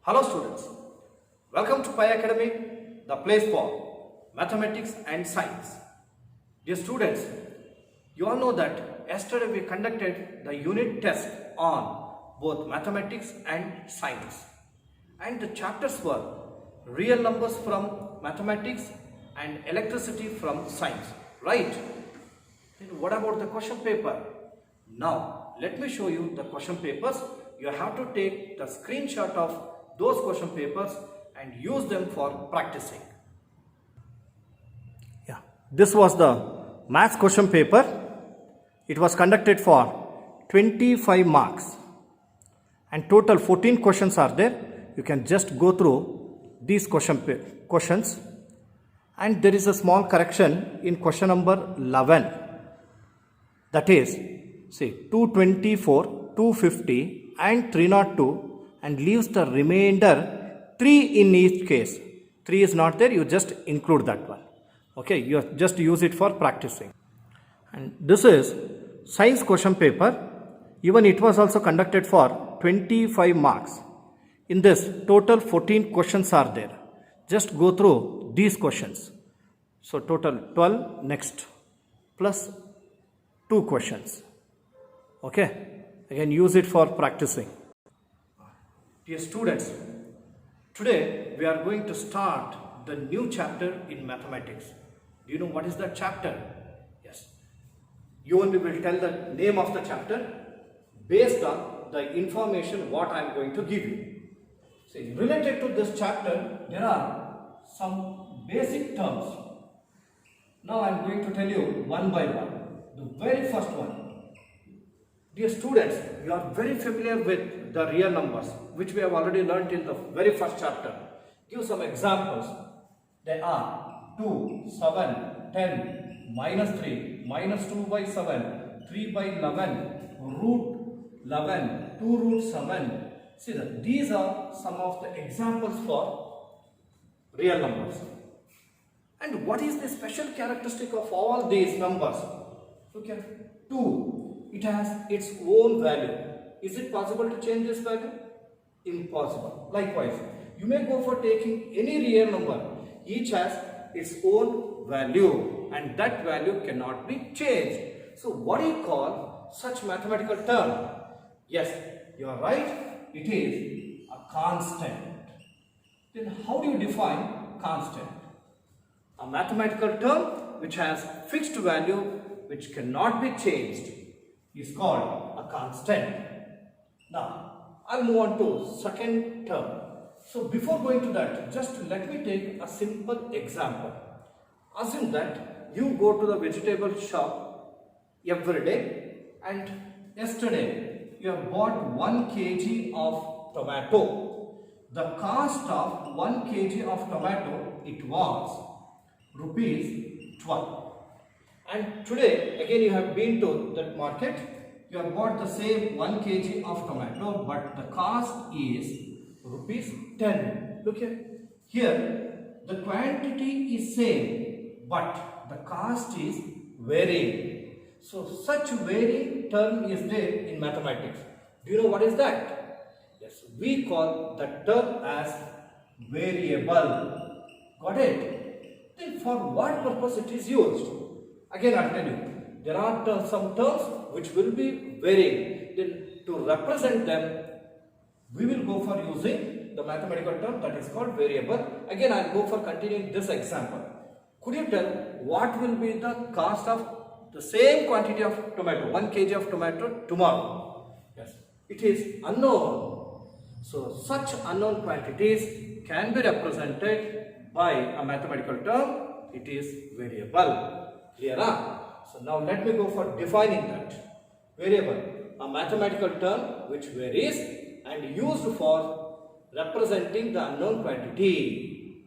Hello students, welcome to Pi Academy, the place for mathematics and science. Dear students, you all know that yesterday we conducted the unit test on both mathematics and science. And the chapters were real numbers from mathematics and electricity from science, right? Then what about the question paper? Now, let me show you the question papers. You have to take the screenshot of those question papers and use them for practicing. Yeah, this was the maths question paper. It was conducted for 25 marks and total 14 questions are there. You can just go through these questions, and there is a small correction in question number 11. That is, see, 224, 250 and 302, and leaves the remainder 3 in each case. 3 is not there, you just include that one. Okay, you just use it for practicing. And this is science question paper. Even it was also conducted for 25 marks. In this, total 14 questions are there. Just go through these questions. So total 12 next plus 2 questions. Okay, again use it for practicing. Dear students, today we are going to start the new chapter in mathematics. Do you know what is that chapter? Yes. You only will tell the name of the chapter based on the information what I am going to give you. See, related to this chapter, there are some basic terms. Now I am going to tell you one by one. The very first one. Dear students, you are very familiar with the real numbers, which we have already learnt in the very first chapter. Give some examples. They are 2, 7, 10, minus 3, minus 2 by 7, 3 by 11, root 11, 2 root 7. See that these are some of the examples for real numbers. And what is the special characteristic of all these numbers? Look at 2. It has its own value. Is it possible to change this value? Impossible. Likewise, you may go for taking any real number. Each has its own value and that value cannot be changed. So what do you call such mathematical term? Yes, you are right. It is a constant. Then how do you define constant? A mathematical term which has fixed value which cannot be changed is called a constant. Now, I'll move on to second term. So before going to that, just let me take a simple example. Assume that you go to the vegetable shop every day and yesterday you have bought 1 kg of tomato. The cost of 1 kg of tomato, it was rupees 12. And today again you have been to that market, you have bought the same 1 kg of tomato, but the cost is rupees 10. Look here, the quantity is same, but the cost is varying. So such varying term is there in mathematics. Do you know what is that? Yes, we call that term as variable. Got it? Then for what purpose it is used? Again I will tell you, there are some terms which will be varying. Then to represent them, we will go for using the mathematical term that is called variable. Again I will go for continuing this example. Could you tell what will be the cost of the same quantity of tomato, 1 kg of tomato tomorrow? Yes, it is unknown. So such unknown quantities can be represented by a mathematical term. It is variable. Clear? So now let me go for defining that. Variable, a mathematical term which varies and used for representing the unknown quantity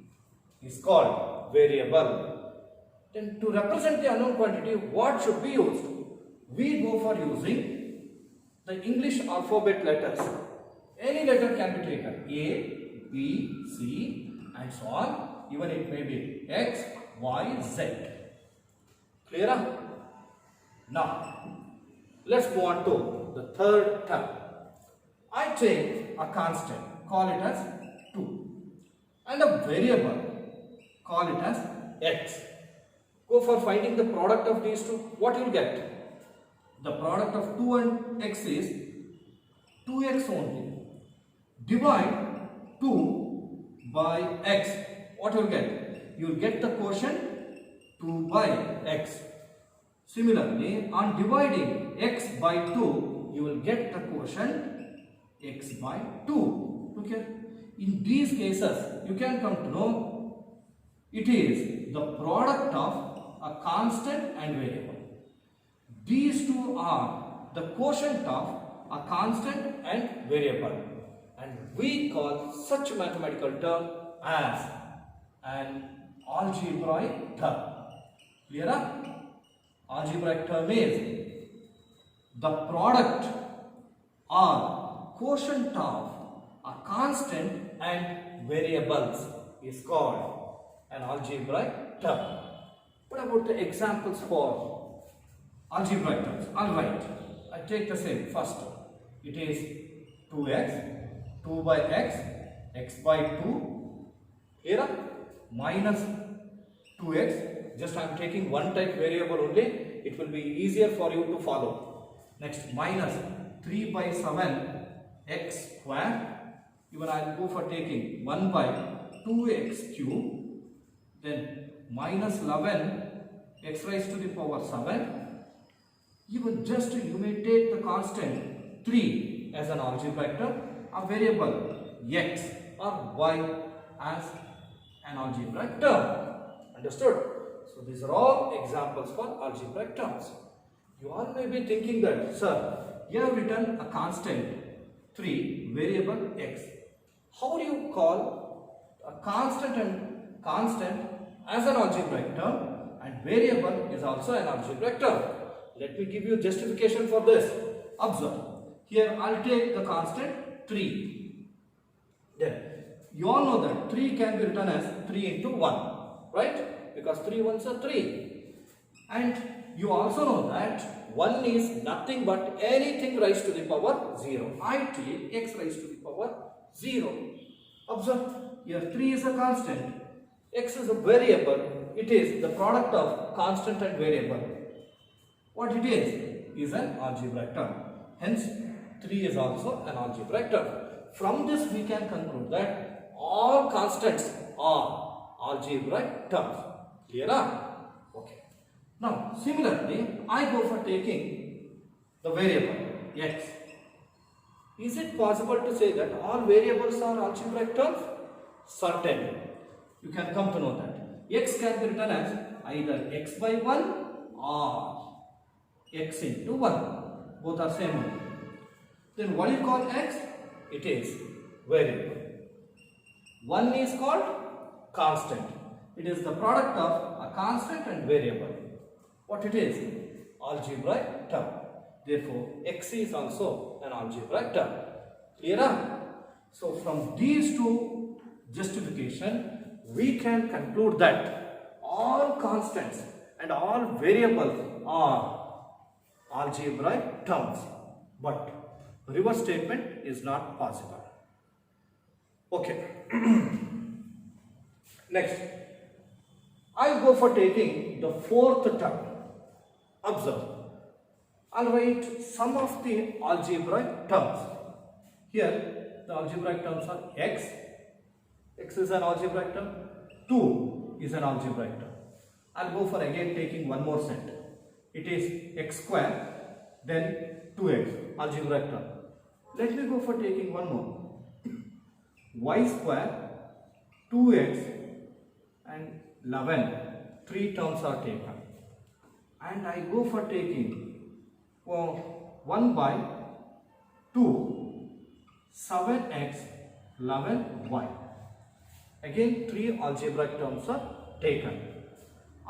is called variable. Then to represent the unknown quantity, what should be used? We go for using the English alphabet letters. Any letter can be taken. A, B, C and so on. Even it may be X, Y, Z. Clear? Now, let's move on to the third term. I take a constant, call it as and a variable, call it as x. Go for finding the product of these two. What you will get? The product of 2 and x is 2x only. Divide 2 by x. What you will get? You will get the quotient 2 by x. Similarly, on dividing x by 2, you will get the quotient x by 2. Okay. In these cases, you can come to know it is the product of a constant and variable. These two are the quotient of a constant and variable, and we call such a mathematical term as an algebraic term. Clear? Algebraic term is the product or quotient of a constant and variables is called an algebraic term. What about the examples for algebraic terms? Alright, I take the same first. It is 2x, 2 by x, x by 2, here minus 2x. Just I am taking one type variable only, it will be easier for you to follow. Next, minus 3 by 7 x square. Even I will go for taking 1 by 2x cube. Then minus 11 x raised to the power 7. Even just you may take the constant 3 as an algebraic term, a variable x or y as an algebraic term. Understood? So these are all examples for algebraic terms. You all may be thinking that, sir, you have written a constant 3, variable x. How do you call a constant as an algebraic term and variable is also an algebraic term? Let me give you justification for this. Observe. Here I will take the constant 3. Then you all know that 3 can be written as 3 into 1. Right? Because 3 ones are 3. And you also know that 1 is nothing but anything raised to the power 0. I take x raised to the power 0. Observe, here 3 is a constant, x is a variable. It is the product of constant and variable. What it is an algebraic term. Hence, 3 is also an algebraic term. From this we can conclude that all constants are algebraic terms. Clear? Okay. Now, similarly, I go for taking the variable x. Is it possible to say that all variables are algebraic terms? Certainly. You can come to know that. X can be written as either x by 1 or x into 1. Both are same. Then what do you call x? It is variable. 1 is called constant. It is the product of a constant and variable. What it is? Algebraic term. Therefore, x is also an algebraic term. Clear? So, from these two justification, we can conclude that all constants and all variables are algebraic terms. But reverse statement is not possible. Okay. Next, I go for taking the fourth term. Observe. I will write some of the algebraic terms. Here, the algebraic terms are x. X is an algebraic term. 2 is an algebraic term. I will go for again taking one more set. It is x square, then 2x, algebraic term. Let me go for taking one more. Y square, 2x and 11. 3 terms are taken. And I go for taking 1 by 2, 7x, 11y. Again 3 algebraic terms are taken.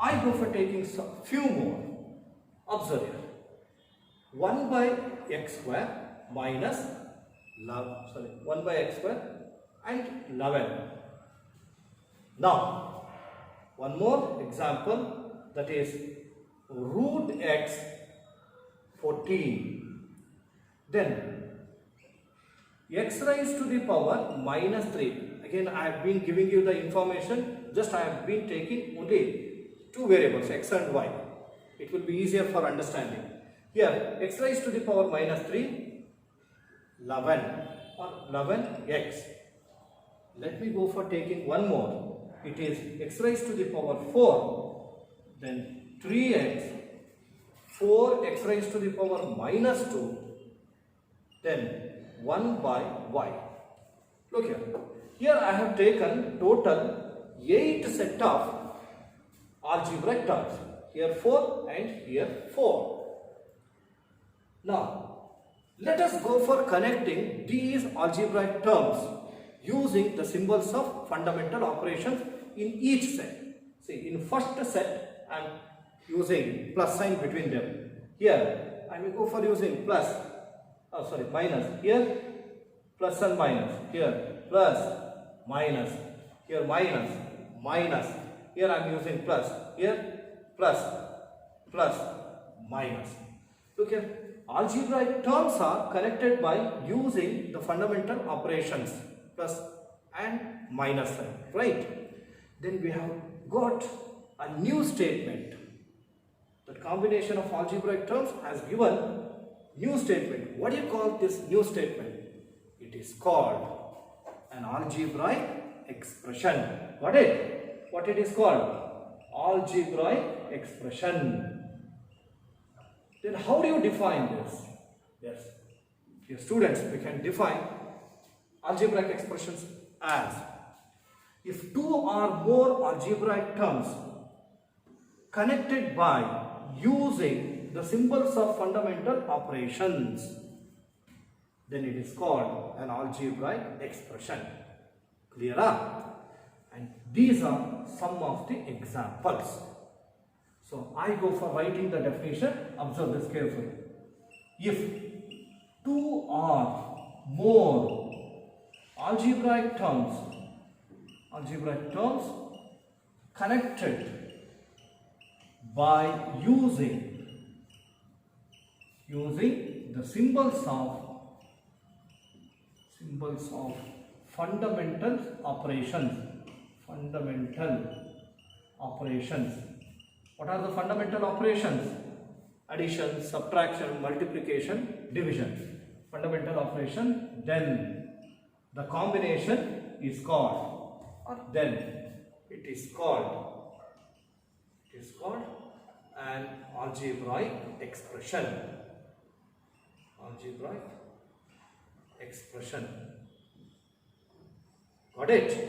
I go for taking few more. Observe here. 1 by x square minus 1 by x square and 11. Now, one more example, that is root x 14. Then x raised to the power minus 3. again I have been giving you the information, just I have been taking only two variables x and y. It will be easier for understanding. Here x raised to the power minus 3, 11 or 11x. Let me go for taking one more. It is x raised to the power 4, then 3x, 4x raised to the power minus 2, then 1 by y. Look here. Here I have taken total 8 set of algebraic terms. Here 4 and here 4. Now, let us go for connecting these algebraic terms using the symbols of fundamental operations in each set. See, in first set I am using plus sign between them. Here I will go for using minus. Here plus and minus. Here plus, minus. Here minus. Here I am using plus. Here plus, minus. Look here. Algebraic terms are connected by using the fundamental operations plus and minus sign, right? Then we have got a new statement. The combination of algebraic terms has given new statement. What do you call this new statement? It is called an algebraic expression. Got it? What it is called? Algebraic expression. Then how do you define this? Yes, dear students, we can define algebraic expressions as if two or more algebraic terms connected by using the symbols of fundamental operations, then it is called an algebraic expression. Clear? And these are some of the examples. So I go for writing the definition. Observe this carefully. If two or more algebraic terms connected by using the symbols of fundamental operations. What are the fundamental operations? Addition, subtraction, multiplication, division. Fundamental operation. Then the combination is called, it is called an algebraic expression. Got it? Okay.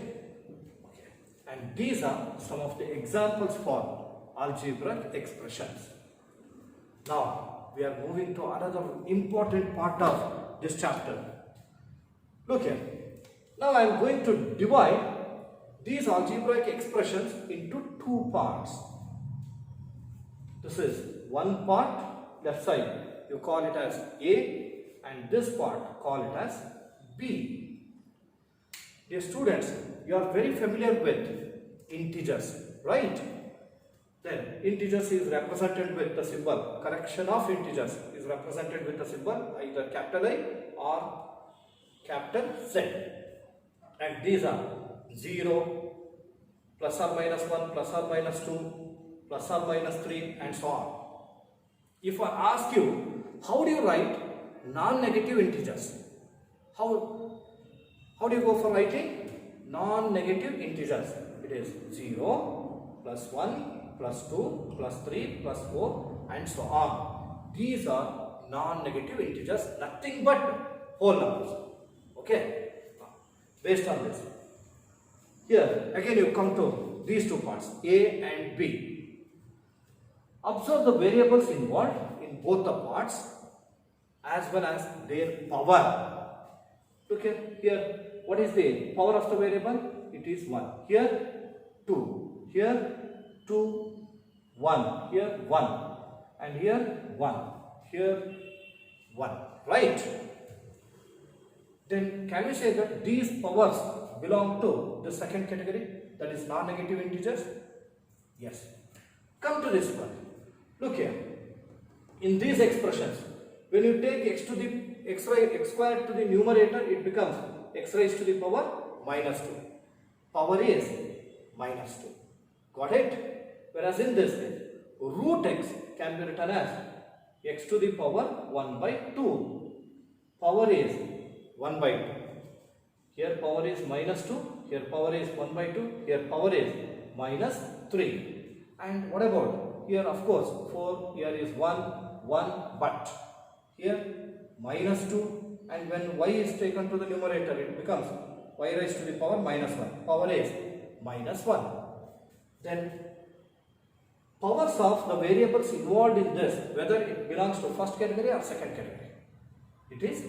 And these are some of the examples for algebraic expressions. Now we are moving to another important part of this chapter. Look here. Now I am going to divide these algebraic expressions into two parts. This is one part, left side you call it as A, and this part call it as B. Dear students, you are very familiar with integers, right? Then integers is represented with the symbol, correction of integers is represented with the symbol either capital I or capital Z. And these are 0, plus or minus 1, plus or minus 2, plus or minus 3, and so on. If I ask you, how do you write non-negative integers? How do you go for writing non-negative integers? It is 0, plus 1, plus 2, plus 3, plus 4, and so on. These are non-negative integers, nothing but whole numbers. Okay? Based on this, here again you come to these two parts, A and B. Observe the variables involved in both the parts as well as their power. Look here, what is the power of the variable? It is 1. Here 2, here 2, 1, here 1, and here 1, here 1, right? Then can we say that these powers belong to the second category, that is non-negative integers? Yes. Come to this one. Look here. In these expressions, when you take x squared to the numerator, it becomes x raised to the power minus 2. Power is minus 2. Got it? Whereas in this case, root x can be written as x to the power 1 by 2. Power is 1 by 2. Here power is minus 2, here power is 1 by 2, here power is minus 3. And what about here? Of course, 4, here is 1, 1, but here minus 2, and when y is taken to the numerator, it becomes y raised to the power minus 1. Power is minus 1. Then powers of the variables involved in this, whether it belongs to first category or second category. It is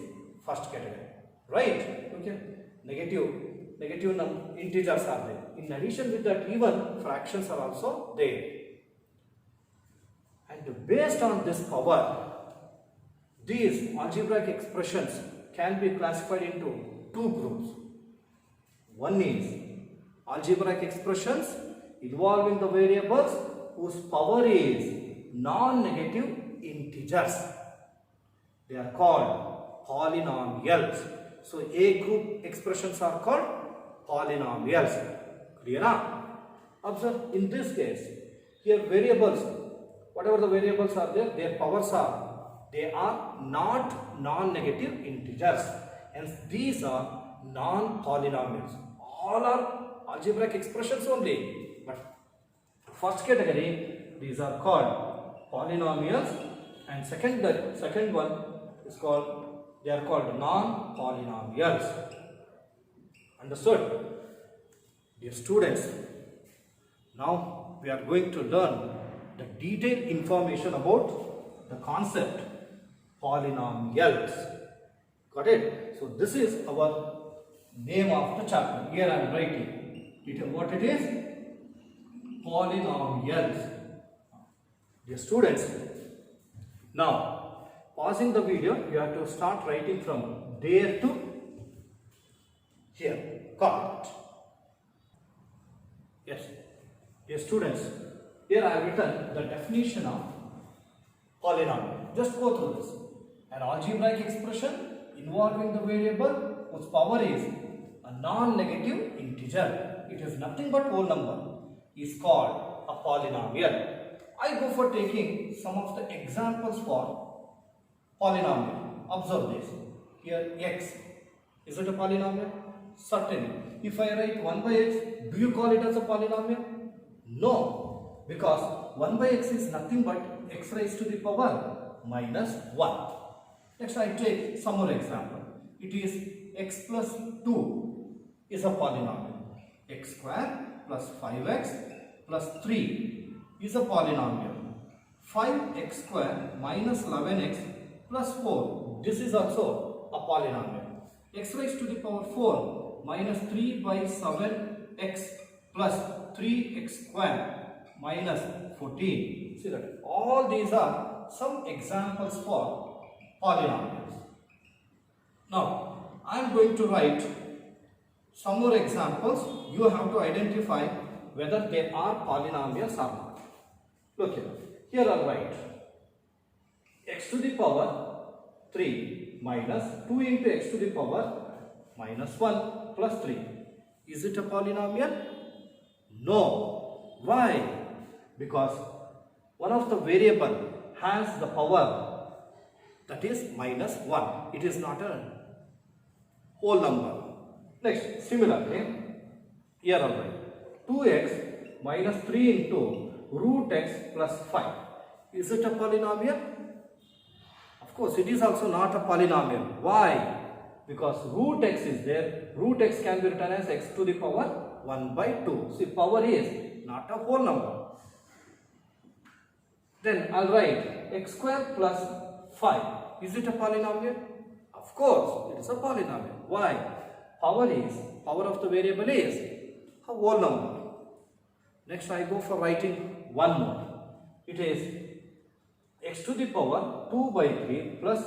first category, right? Okay. Negative integers are there. In addition with that, even fractions are also there. And based on this power, these algebraic expressions can be classified into two groups. One is algebraic expressions involving the variables whose power is non-negative integers. They are called polynomials. So A group expressions are called polynomials. Clear now? Observe in this case, here variables, whatever the variables are there, their powers are, they are not non-negative integers. Hence these are non-polynomials. All are algebraic expressions only. But first category, these are called polynomials, and second one is called, they are called non-polynomials. Understood? Dear students, now we are going to learn the detailed information about the concept polynomials. Got it? So this is our name of the chapter. Here I am writing what it is. Polynomials. Dear students, now pausing the video, you have to start writing from there to here. Got it? Yes. Dear students, here I have written the definition of polynomial. Just go through this. An algebraic expression involving the variable whose power is a non-negative integer. It is nothing but whole number, is called a polynomial. I go for taking some of the examples for polynomial. Observe this. Here x. Is it a polynomial? Certainly. If I write 1 by x, do you call it as a polynomial? No. Because 1 by x is nothing but x raised to the power minus 1. Next I take some more example. It is x plus 2 is a polynomial. X square plus 5x plus 3 is a polynomial. 5x square minus 11x plus 4. This is also a polynomial. X raised to the power 4 minus 3 by 7x plus 3x square minus 14. See that all these are some examples for polynomials. Now I am going to write some more examples. You have to identify whether they are polynomials or not. Look here. Here I will write x to the power 3 minus 2 into x to the power minus 1 plus 3. Is it a polynomial? No. Why? Because one of the variable has the power that is minus 1. It is not a whole number. Next, similarly, here I will write 2x minus 3 into root x plus 5. Is it a polynomial? Of course, it is also not a polynomial. Why? Because root x is there. Root x can be written as x to the power 1 by 2. See, power is not a whole number. Then I will write x square plus 5. Is it a polynomial? Of course, it is a polynomial. Why? Power of the variable is a whole number. Next I go for writing one more. It is x to the power 2 by 3 plus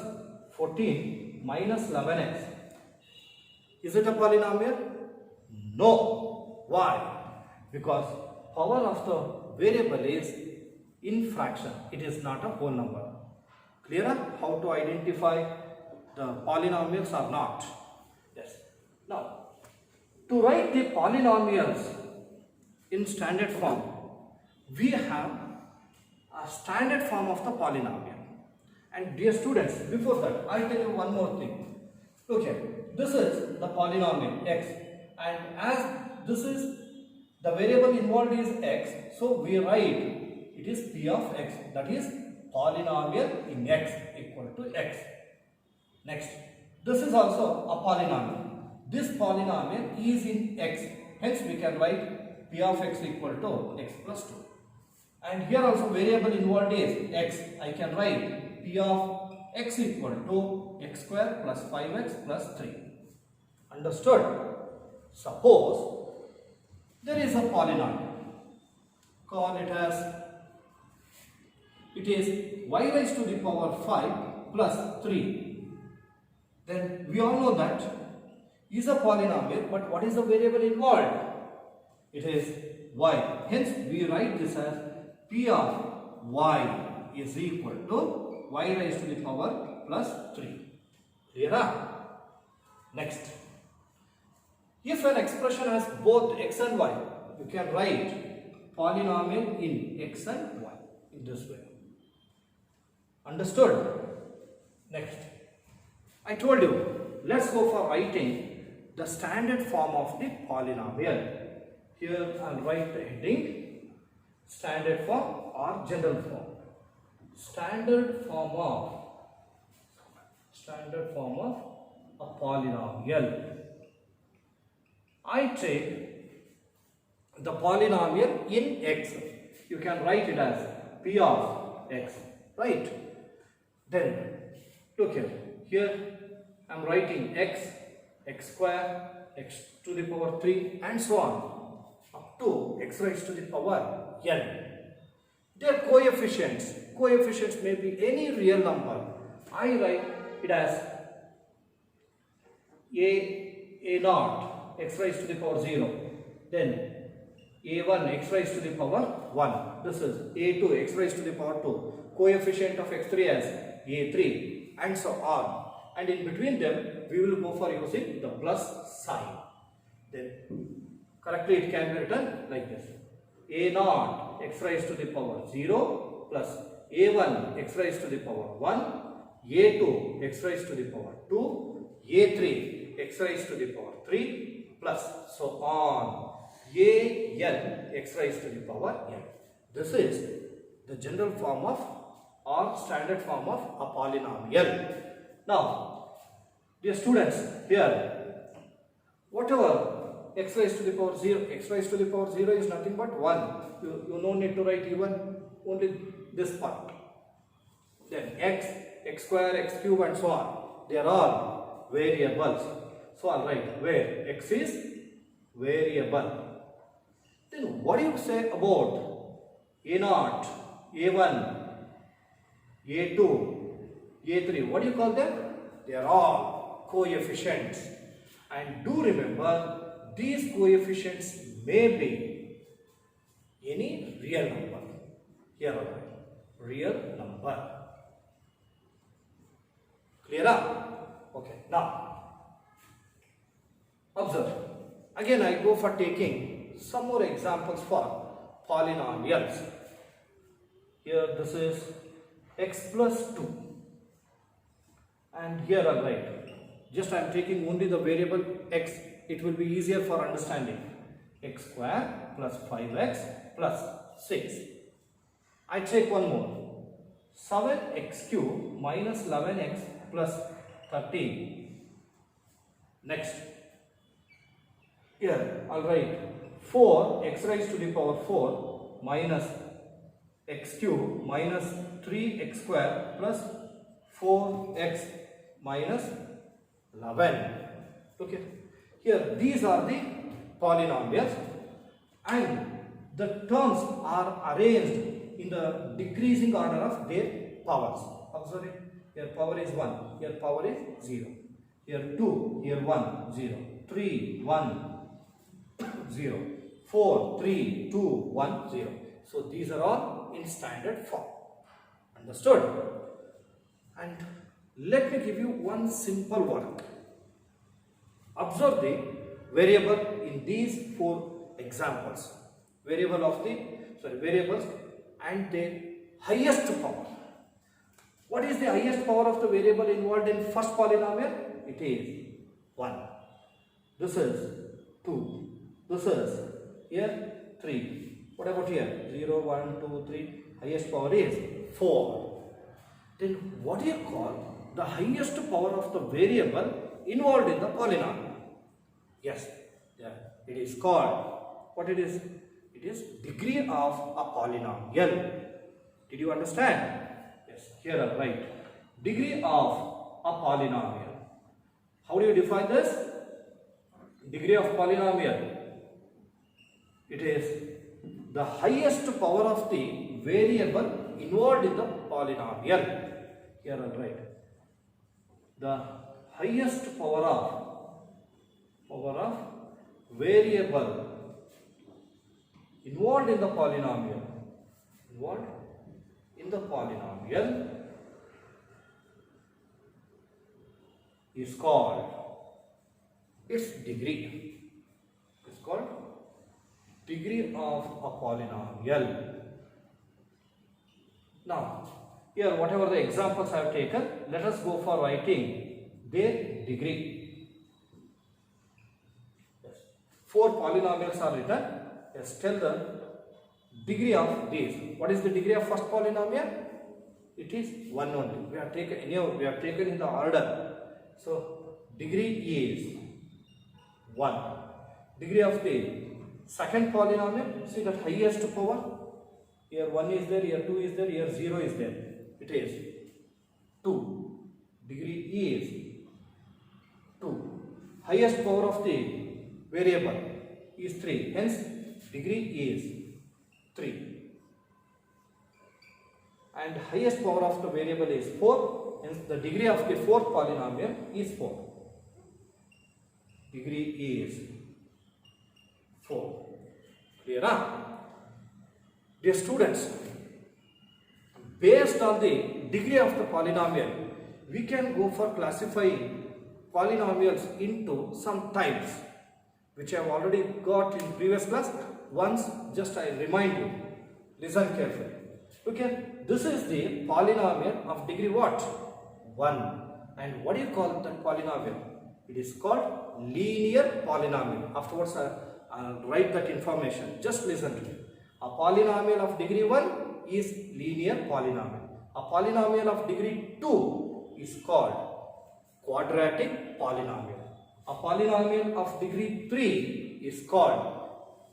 14 minus 11x. Is it a polynomial? No. Why? Because power of the variable is in fraction. It is not a whole number. Clear how to identify the polynomials or not? Yes. Now, 2 To write the polynomials in standard form, we have a standard form of the polynomial. And dear students, before that, I'll tell you one more thing. Okay, this is the polynomial x, and as this is the variable involved is x, so we write it is p of x, that is polynomial in x equal to x. Next, this is also a polynomial. This polynomial is in x, hence we can write p of x equal to x plus 2. And here also variable involved is x, I can write p of x equal to x square plus 5x plus 3. Understood? Suppose there is a polynomial, call it as, it is y raised to the power 5 plus 3. Then we all know that is a polynomial, but what is the variable involved? It is y. Hence we write this as p of y is equal to y raised to the power plus 3. Clear? Next, if an expression has both x and y, you can write polynomial in x and y in this way. Understood? Next, I told you, let's go for writing the standard form of the polynomial. Here I'll write the heading standard form or general form. Standard form of a polynomial. I take the polynomial in x. You can write it as p of x, right? Then look here. Here I am writing x, x square, x to the power 3 and so on up to x raised to the power n. Their coefficients. Coefficients may be any real number. I write it as a naught x raised to the power 0. Then a1 x raised to the power 1. This is a2 x raised to the power 2. Coefficient of x3 as a3 and so on. And in between them we will go for using the plus sign. Then correctly it can be written like this: a naught x raised to the power 0 plus a1 x raised to the power 1, a2 x raised to the power 2, a3 x raised to the power 3 plus so on an x raised to the power n. This is the general form of or standard form of a polynomial. Now, dear students, here whatever x raised to the power 0, x raised to the power 0 is nothing but 1. You no need to write even, only this part. Then x, x square, x cube and so on. They are all variables. So I'll write where x is variable. Then what do you say about a0, a1, a2, a3? What do you call them? They are all coefficients. And do remember, these coefficients may be any real number. Here are real number. Clear up? Okay. Now, observe. Again, I go for taking some more examples for polynomials. Here, this is x plus 2. And here I'll write, just I am taking only the variable x, it will be easier for understanding. X square plus 5x plus 6. I take one more, 7x cube minus 11x plus 13. Next, here I'll write 4x raised to the power 4 minus x cube minus 3x square plus 4x minus 11. Okay. Here these are the polynomials and the terms are arranged in the decreasing order of their powers. Observe it. Here power is 1, here power is 0. Here 2, here 1, 0. 3, 1, 0. 4, 3, 2, 1, 0. So these are all in standard form. Understood? And let me give you one simple work. Observe the variable in these four examples. Variables and their highest power. What is the highest power of the variable involved in first polynomial? It is 1. This is 2. This is here 3. What about here? 0, 1, 2, 3. Highest power is 4. Then what do you call the highest power of the variable involved in the polynomial? Yes, yeah, it is called, what it is? It is degree of a polynomial. Did you understand? Yes, here I write degree of a polynomial. How do you define this? Degree of polynomial. It is the highest power of the variable involved in the polynomial. Here I will write the highest power of variable involved in the polynomial. Is called its degree. It's called degree of a polynomial. Now, here whatever the examples I have taken, let us go for writing their degree. Yes. 4 polynomials are written. Yes, tell the degree of these. What is the degree of first polynomial? It is 1 only. We have taken in the order. So degree is 1. Degree of the second polynomial, see that highest power. Here 1 is there, here 2 is there, here 0 is there. It is 2. Degree is 2. Highest power of the variable is 3. Hence, degree is 3. And highest power of the variable is 4. Hence, the degree of the fourth polynomial is 4. Degree is 4. Clear? Dear students, based on the degree of the polynomial, we can go for classifying polynomials into some types, which I have already got in previous class. Once, just I remind you, listen carefully. Okay, this is the polynomial of degree what? 1. And what do you call that polynomial? It is called linear polynomial. Afterwards, I'll write that information. Just listen to it. A polynomial of degree 1 is linear polynomial. A polynomial of degree 2 is called quadratic polynomial. A polynomial of degree 3 is called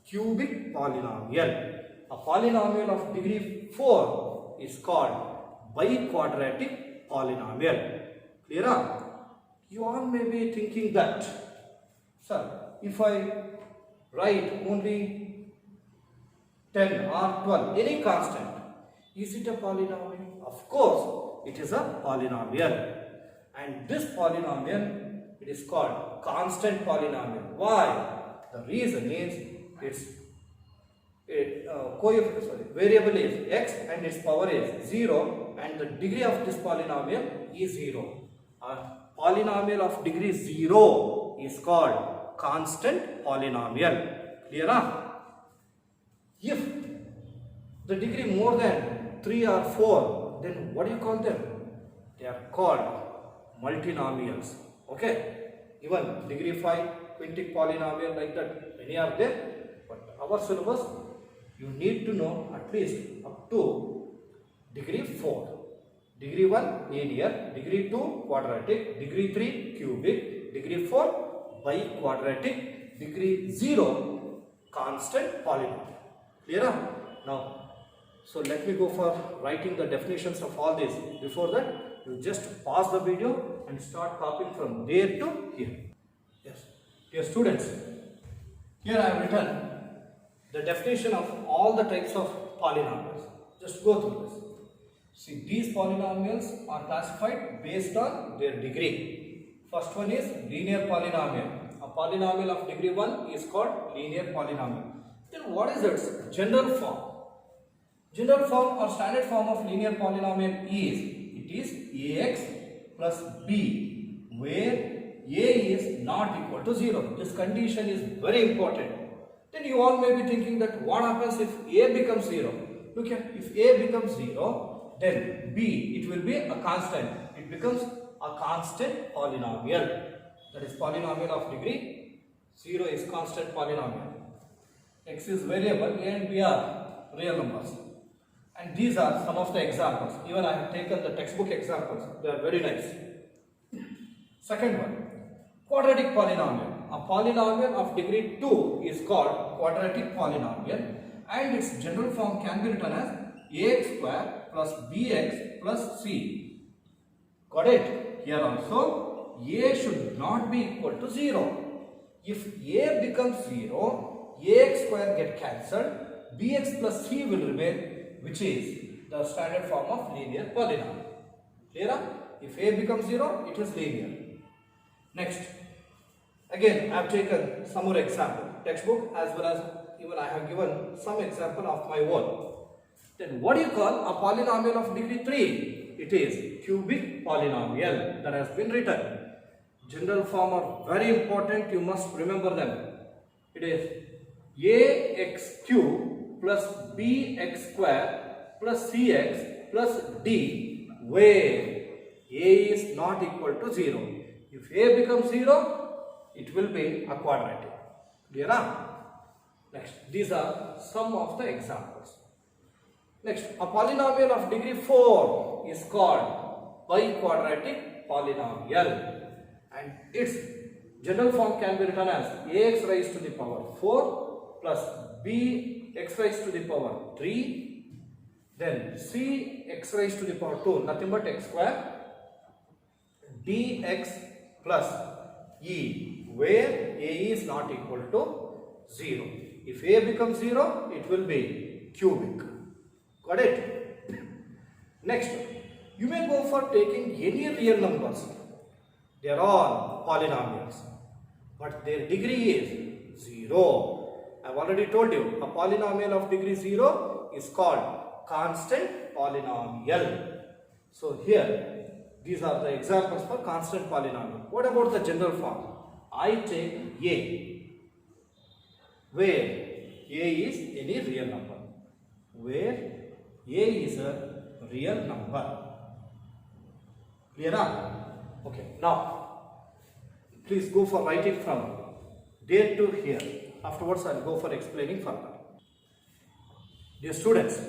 cubic polynomial. A polynomial of degree 4 is called biquadratic polynomial. Clear? You all may be thinking that, sir, if I write only 10 or 12, any constant, is it a polynomial? Of course, it is a polynomial. And this polynomial, it is called constant polynomial. Why? The reason is its variable is x and its power is 0 and the degree of this polynomial is 0. A polynomial of degree 0 is called constant polynomial. Clear? If the degree more than 3 or 4, then what do you call them? They are called multinomials. Okay? Even degree 5, quintic polynomial, like that, many are there. But our syllabus, you need to know at least up to degree 4. Degree 1 linear, degree 2 quadratic, degree 3 cubic, degree 4 biquadratic, degree 0 constant polynomial. Clear? Now, so let me go for writing the definitions of all these. Before that, you just pause the video and start copying from there to here. Yes. Dear students, here I have written the definition of all the types of polynomials. Just go through this. See, these polynomials are classified based on their degree. First one is linear polynomial. A polynomial of degree 1 is called linear polynomial. Then what is its general form? General form or standard form of linear polynomial is, it is ax plus b, where a is not equal to 0. This condition is very important. Then you all may be thinking that what happens if a becomes 0? Look here, if a becomes 0, then b, it will be a constant. It becomes a constant polynomial. That is polynomial of degree 0 is constant polynomial. X is variable, a and b are real numbers. And these are some of the examples. Even I have taken the textbook examples. They are very nice. Second one, quadratic polynomial. A polynomial of degree 2 is called quadratic polynomial, and its general form can be written as ax square plus bx plus c. Got it? Here also, a should not be equal to 0. If a becomes 0, ax square get cancelled, bx plus c will remain, which is the standard form of linear polynomial. Clear? If a becomes 0, it is linear. Next, again I have taken some more example, textbook as well as even I have given some example of my own. Then what do you call a polynomial of degree 3? It is cubic polynomial that has been written. General form are very important, you must remember them. It is ax cube plus bx square plus cx plus d, where a is not equal to 0. If a becomes 0, it will be a quadratic. Clear? Next, these are some of the examples. Next, a polynomial of degree 4 is called biquadratic polynomial, and its general form can be written as ax raised to the power 4 plus bx raised to the power 3, then cx raised to the power 2, nothing but x square, dx plus e, where a is not equal to 0. If a becomes 0, it will be cubic. Got it? Next, you may go for taking any real numbers. They are all polynomials, but their degree is 0. I have already told you, a polynomial of degree 0 is called constant polynomial. So here, these are the examples for constant polynomial. What about the general form? I take a, where a is any real number. Where a is a real number. Clear? Okay. Now, please go for writing from there to here. Afterwards, I will go for explaining further. Dear students,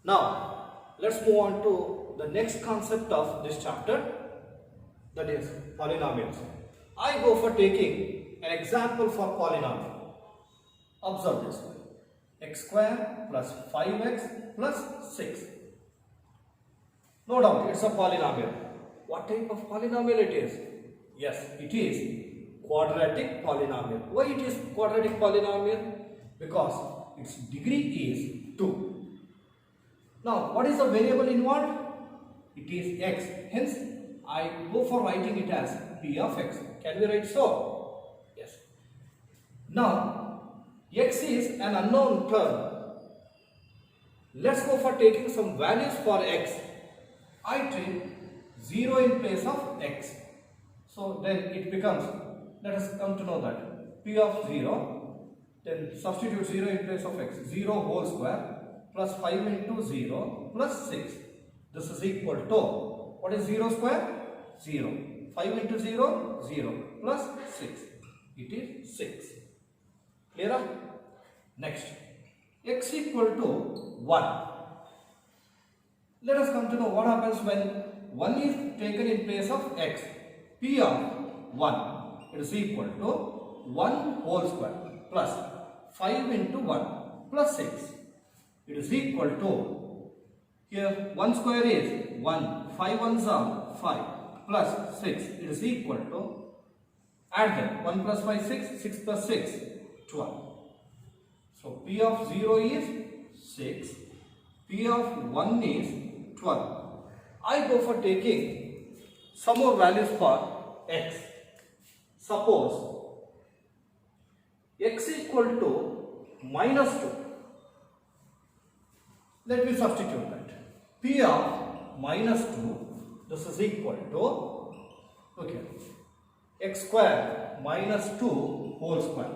now let's move on to the next concept of this chapter, that is polynomials. I go for taking an example for polynomial. Observe this one. X square plus 5x plus 6. No doubt it's a polynomial. What type of polynomial it is? Yes, it is quadratic polynomial. Why it is quadratic polynomial? Because its degree is 2. Now, what is the variable involved? It is x. Hence, I go for writing it as p of x. Can we write so? Yes. Now, x is an unknown term. Let's go for taking some values for x. I take 0 in place of x. So then it becomes, let us come to know that p of 0, then substitute 0 in place of x. 0 whole square plus 5 into 0 plus 6. This is equal to, what is 0 square? 0. 5 into 0, 0 plus 6. It is 6. Clear? Next, x equal to 1. Let us come to know what happens when 1 is taken in place of x. P of 1, it is equal to 1 whole square plus 5 into 1 plus 6. It is equal to, here 1 square is 1, 5 ones are 5 plus 6. It is equal to, add them, 1 plus 5, 6, 6 plus 6, 12. So P of 0 is 6, P of 1 is 12. I go for taking some more values for x. Suppose x equal to minus 2. Let me substitute that. P of minus 2, this is equal to, okay, x square minus 2 whole square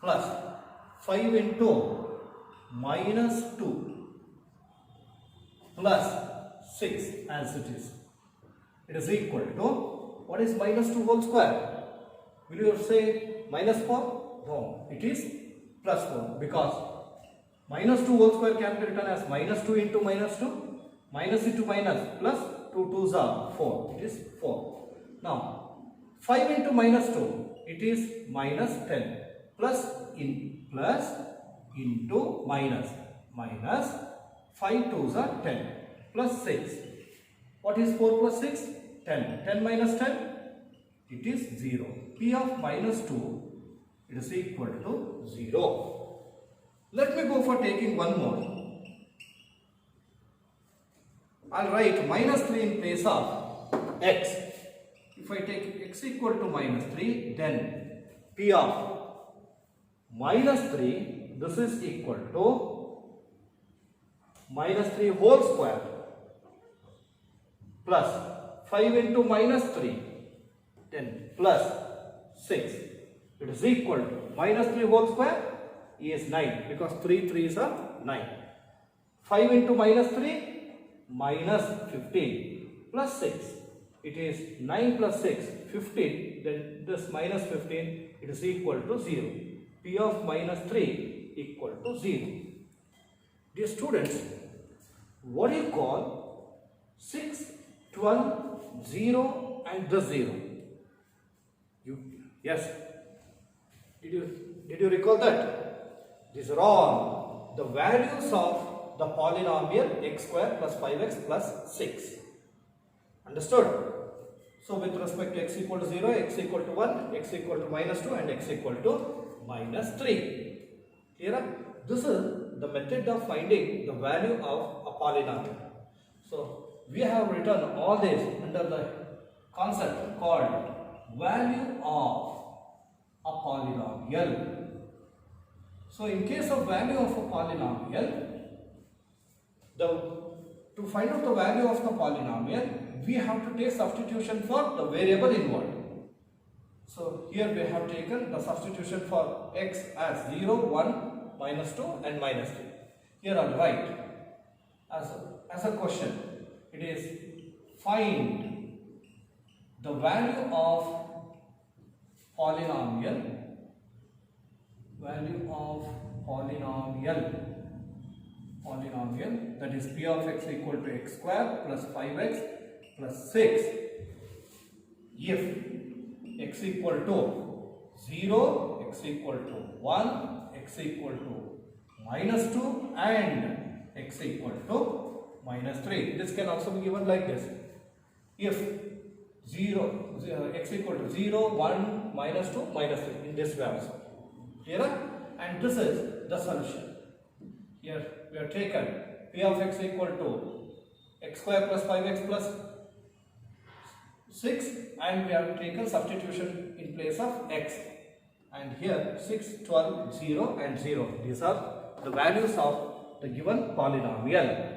plus 5 into minus 2 plus 6 as it is. It is equal to, what is minus 2 whole square? Will you say minus 4? No, it is plus 4 because minus 2 whole square can be written as minus 2 into minus 2, minus into minus, plus 2 2s are 4, it is 4. Now 5 into minus 2, it is minus 10, plus into minus, minus 5 2s are 10, plus 6. What is 4 plus 6? 10. 10 minus 10? It is 0. P of minus 2, it is equal to 0. Let me go for taking one more. I'll write minus 3 in place of x. If I take x equal to minus 3, then P of minus 3, this is equal to minus 3 whole square plus 5 into minus 3, 10 plus 6. It is equal to minus 3 whole square is 9 because 3 3s are 9. 5 into minus 3, minus 15 plus 6. It is 9 plus 6, 15. Then this minus 15, it is equal to 0. P of minus 3 equal to 0. Dear students, what do you call 6, 12, 0 and the 0? Yes. Did you recall that? These are all the values of the polynomial x square plus 5x plus 6. Understood? So with respect to x equal to 0, x equal to 1, x equal to minus 2 and x equal to minus 3. Clear? This is the method of finding the value of a polynomial. So we have written all this under the concept called value of a polynomial. So in case of value of a polynomial, to find out the value of the polynomial, we have to take substitution for the variable involved. So here we have taken the substitution for x as 0, 1, minus 2 and minus 3. Here I will write as a question. It is find the value of polynomial, that is P of x equal to x square plus 5x plus 6 if x equal to 0, x equal to 1, x equal to minus 2 and x equal to minus 3. This can also be given like this. If x equal to 0, 1, minus 2, minus 3 in this way also. Clear? And this is the solution. Here we have taken P of x equal to x square plus 5x plus 6 and we have taken substitution in place of x. And here 6, 12, 0 and 0. These are the values of the given polynomial.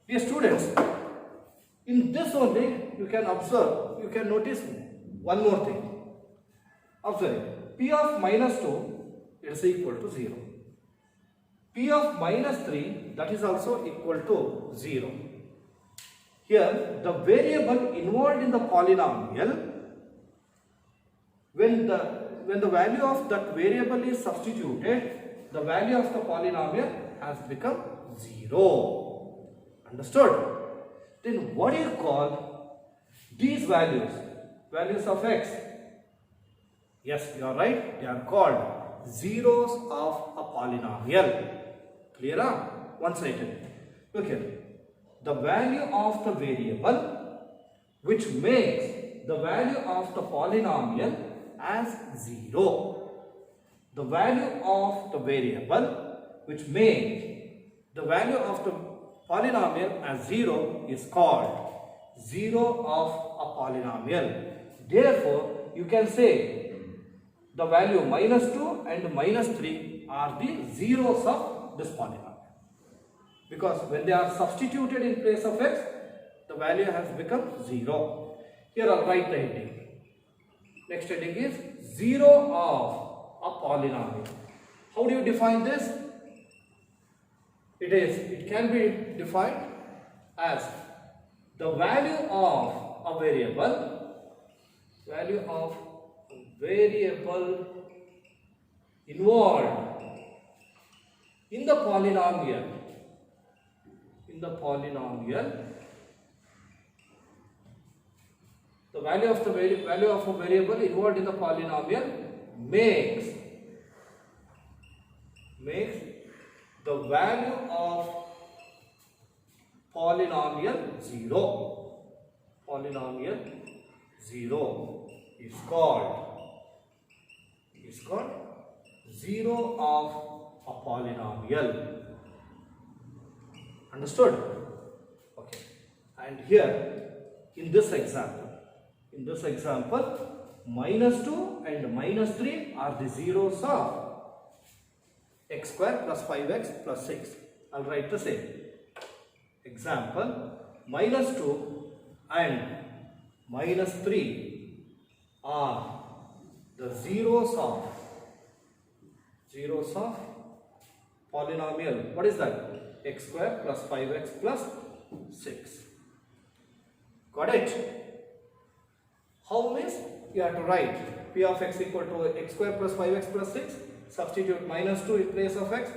Dear students, in this only you can observe, you can notice one more thing. Observe, P of minus 2 is equal to 0. P of minus 3, that is also equal to 0. Here the variable involved in the polynomial, when the value of that variable is substituted, the value of the polynomial has become 0. Understood? Then what do you call these values? Values of x? Yes, you are right. They are called zeros of a polynomial. Clear? One-sided. Look here. The value of the variable which makes the value of the polynomial as 0. The value of the variable which makes the value of the polynomial as 0 is called zero of a polynomial. Therefore, you can say the value minus 2 and minus 3 are the zeros of this polynomial. Because when they are substituted in place of x, the value has become 0. Here I will write the heading. Next heading is 0 of a polynomial. How do you define this? It can be defined as the value of a variable involved in the polynomial. The value of a variable involved in the polynomial makes the value of polynomial 0. Polynomial 0 is called 0 of a polynomial. Understood? Okay. And here in this example, -2 and -3 are the zeros of x square plus 5x plus 6. I'll write the same. Example, -2 and -3 are the zeros of polynomial. What is that? X square plus 5x plus 6. Got it? How means you have to write p of x equal to x square plus 5x plus 6. Substitute -2 in place of x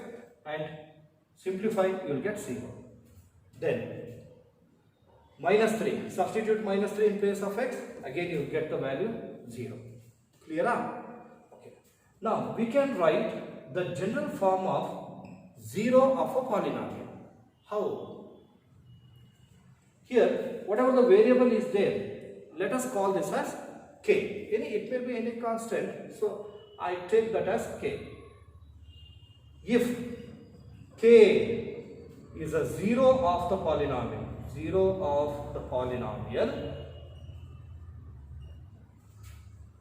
and simplify, you will get 0. Then -3, substitute -3 in place of x, again you will get the value 0. Clear? Okay. Now we can write the general form of 0 of a polynomial. How? Here, whatever the variable is there, let us call this as k. It may be any constant, so I take that as k. If k is a 0 of the polynomial,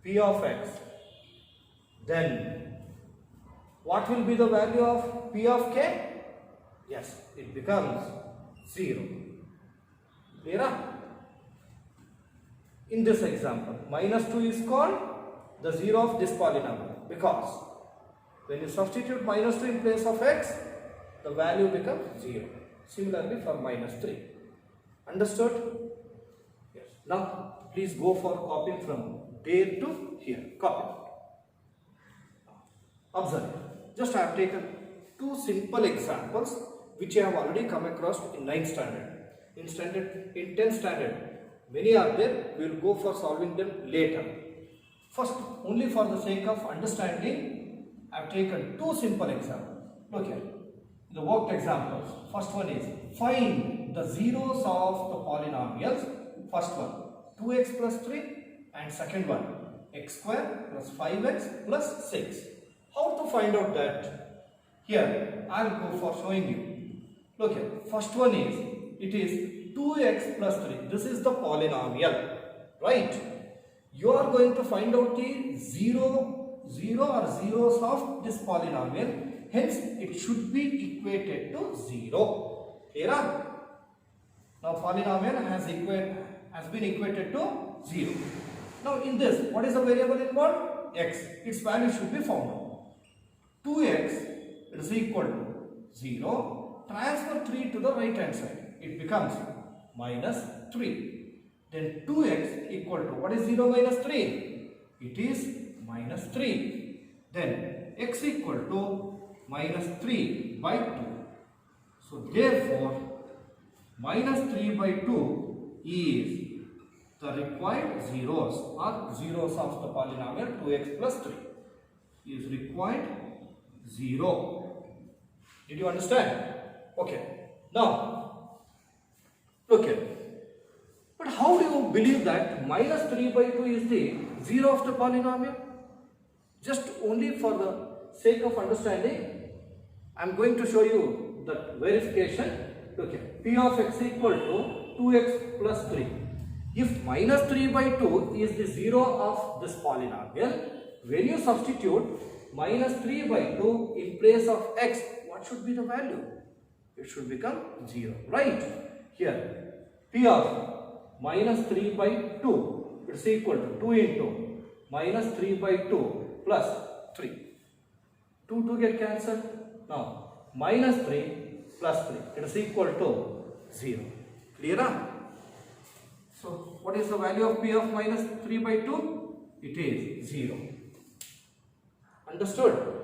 p of x, then what will be the value of p of k? Yes, it becomes 0. Clear? In this example, -2 is called the 0 of this polynomial because when you substitute -2 in place of x, the value becomes 0. Similarly for -3. Understood? Yes. Now please go for copying from there to here. Copy. Observe. Just I have taken two simple examples which I have already come across in 9th standard. In 10th standard, many are there. We will go for solving them later. First, only for the sake of understanding, I have taken two simple examples. Look here. The worked examples. First one is find the zeros of the polynomials. First one 2x plus 3 and second one x square plus 5x plus 6. How to find out that? Here I will go for showing you. Look here. First one is it is 2x plus 3. This is the polynomial, right? You are going to find out the zero or zeros of this polynomial. Hence, it should be equated to 0. Clear? Now, polynomial has been equated to 0. Now, in this, what is the variable involved? X. Its value should be found. 2x is equal to 0. Transfer 3 to the right hand side. It becomes -3. Then 2x equal to, what is 0 minus 3? It is -3. Then x equal to -3 by 2. So therefore -3 by 2 is the required zeros or zeros of the polynomial 2x plus 3 is required 0. Did you understand? Okay. Now look here. But how do you believe that -3 by 2 is the 0 of the polynomial? Just only for the sake of understanding, I am going to show you the verification. Look here. P of x equal to 2x plus 3. If -3 by 2 is the 0 of this polynomial, when you substitute -3 by 2 in place of x, what should be the value? It should become 0, right? Here, P of -3 by 2 is equal to 2 into minus 3 by 2 plus 3. 2 get cancelled. Now minus 3 plus 3, it is equal to 0. Clear? So what is the value of p of minus 3 by 2? It is 0. Understood?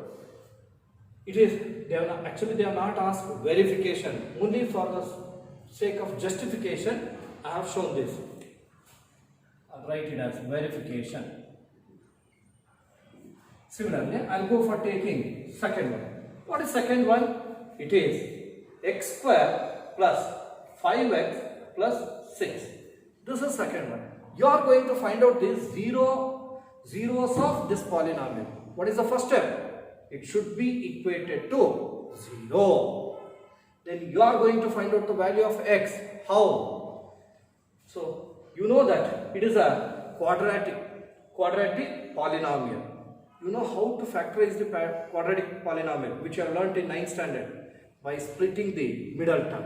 It is, they have not asked verification. Only for the sake of justification I have shown this. I'll write it as verification. Similarly, I'll go for taking second one. What is second one? It is x square plus 5x plus 6. This is second one. You are going to find out the zeros of this polynomial. What is the first step? It should be equated to 0. Then you are going to find out the value of x. How? So you know that it is a quadratic polynomial. You know how to factorize the quadratic polynomial, which you have learnt in 9th standard, by splitting the middle term.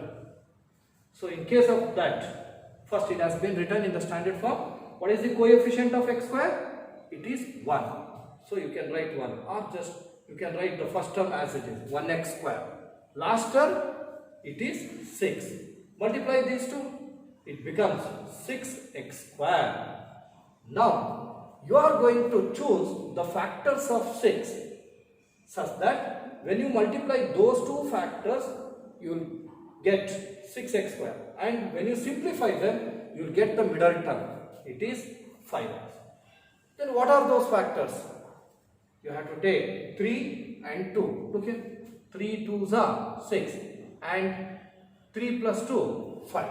So in case of that, first it has been written in the standard form. What is the coefficient of x square? It is 1. So you can write 1, or just you can write the first term as it is, 1x square. Last term, it is 6. Multiply these two, it becomes 6x square. Now you are going to choose the factors of 6 such that when you multiply those two factors, you will get 6x square, and when you simplify them, you will get the middle term. It is 5x. Then what are those factors? You have to take 3 and 2. Okay, 3 2s are 6, and 3 plus 2 5.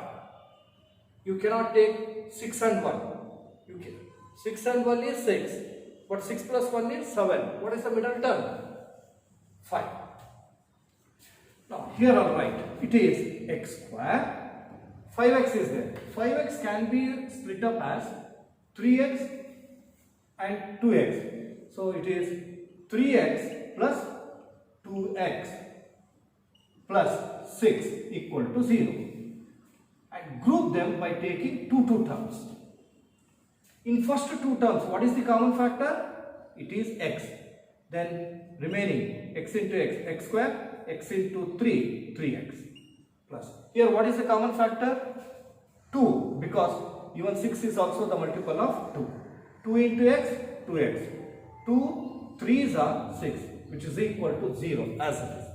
You cannot take 6 and 1. You can. 6 and 1 is 6, but 6 plus 1 is 7. What is the middle term? 5. Now here I'll write, it is x square, 5x is there. 5x can be split up as 3x and 2x. So it is 3x plus 2x plus 6 equal to 0. And group them by taking two terms. In first two terms, what is the common factor? It is x. Then remaining x into x, x square, x into 3, 3x. Plus. Here what is the common factor? 2, because even 6 is also the multiple of 2. 2 into x, 2x. 2 3s are 6, which is equal to 0 as it is.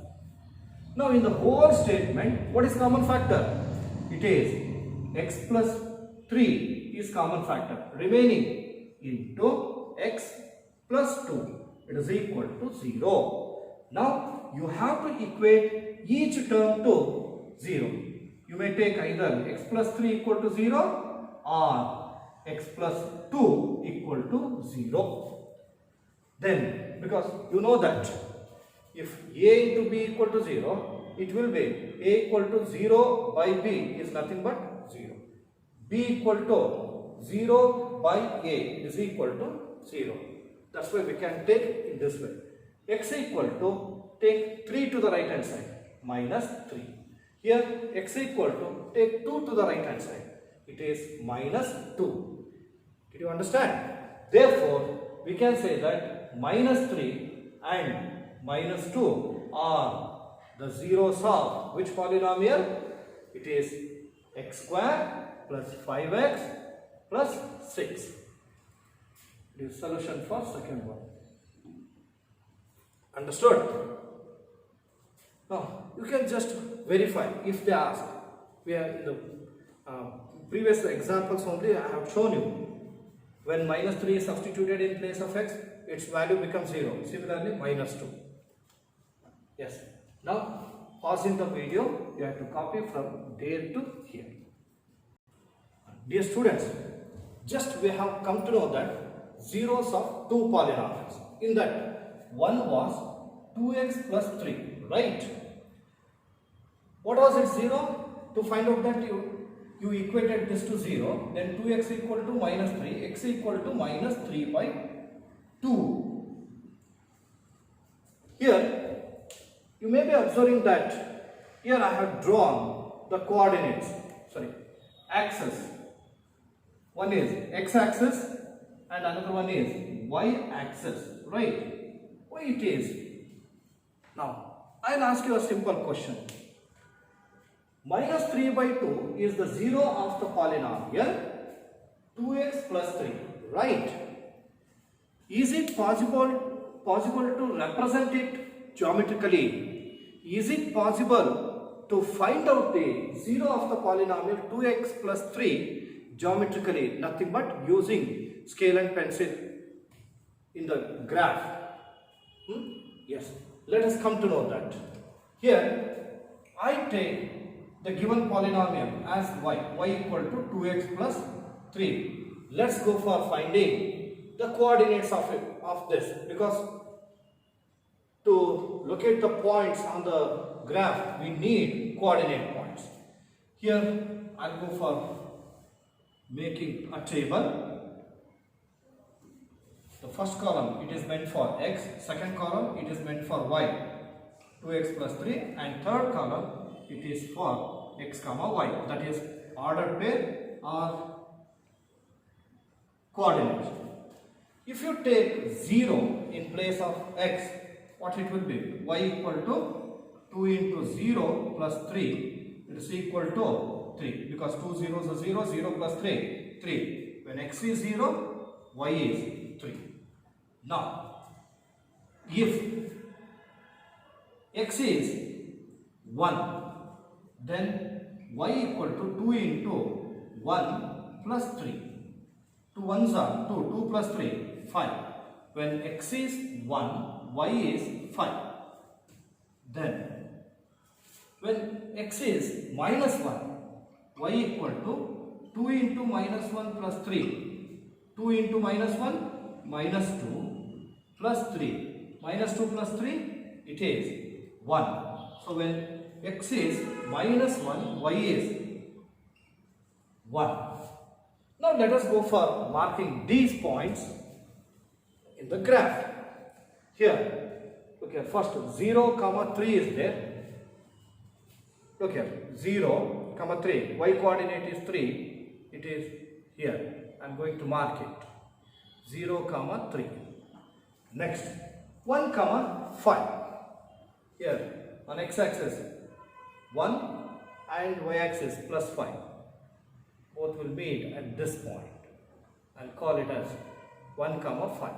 Now in the whole statement, what is common factor? It is x plus 3 is common factor, remaining into x plus 2, it is equal to 0. Now you have to equate each term to 0. You may take either x plus 3 equal to 0 or x plus 2 equal to 0. Then, because you know that if a into b equal to 0, it will be a equal to 0 by b is nothing but 0. B equal to 0 by a is equal to 0. That's why we can take it in this way. X equal to, take 3 to the right hand side, minus 3. Here x equal to, take 2 to the right hand side. It is minus 2. Did you understand? Therefore, we can say that minus 3 and minus 2 are the zeros of which polynomial? It is x square plus 5x plus 6. It is solution for second one. Understood? Now, you can just verify if they ask. We are in the previous examples only I have shown you. When minus 3 is substituted in place of x, its value becomes 0. Similarly, minus 2. Yes. Now, pausing the video, you have to copy from there to here. Dear students, just we have come to know that zeros of two polynomials. In that, one was 2x plus 3, right? What was its 0? To find out that you equated this to 0, then 2x equal to minus 3, x equal to minus 3 by 2. Here, you may be observing that here I have drawn the coordinates, axis. One is x-axis and another one is y-axis, right? Why it is? Now I'll ask you a simple question. Minus 3 by 2 is the 0 of the polynomial 2x plus 3, right? Is it possible to represent it geometrically? Is it possible to find out the 0 of the polynomial 2x plus 3 geometrically? Nothing but using scale and pencil in the graph. Yes, let us come to know that. Here I take the given polynomial as y equal to 2x plus 3. Let's go for finding the coordinates of this, because to locate the points on the graph we need coordinate points. Here I'll go for making a table. The first column it is meant for x, second column it is meant for y, 2x plus 3, and third column it is for x comma y, that is ordered pair or coordinates. If you take 0 in place of x, what it will be? Y equal to 2 into 0 plus 3, it is equal to 3, because 2 zeros are 0, 0 plus 3, 3. When x is 0, y is 3. Now, if x is 1, then y equal to 2 into 1 plus 3. 2 ones are 2, 2 plus 3, 5. When x is 1, y is 5. Then, when x is minus 1, y equal to 2 into minus 1 plus 3. 2 into minus 1, minus 2 plus 3. Minus 2 plus 3, it is 1. So, when x is minus 1, y is 1. Now, let us go for marking these points in the graph. Here, look here, first 0, comma 3 is there. Look here, 0, comma 3, y coordinate is 3, it is here. I am going to mark it. 0, comma 3. Next, 1, comma 5. Here, on x-axis, 1 and y-axis plus 5. Both will meet at this point. I'll call it as 1, comma 5.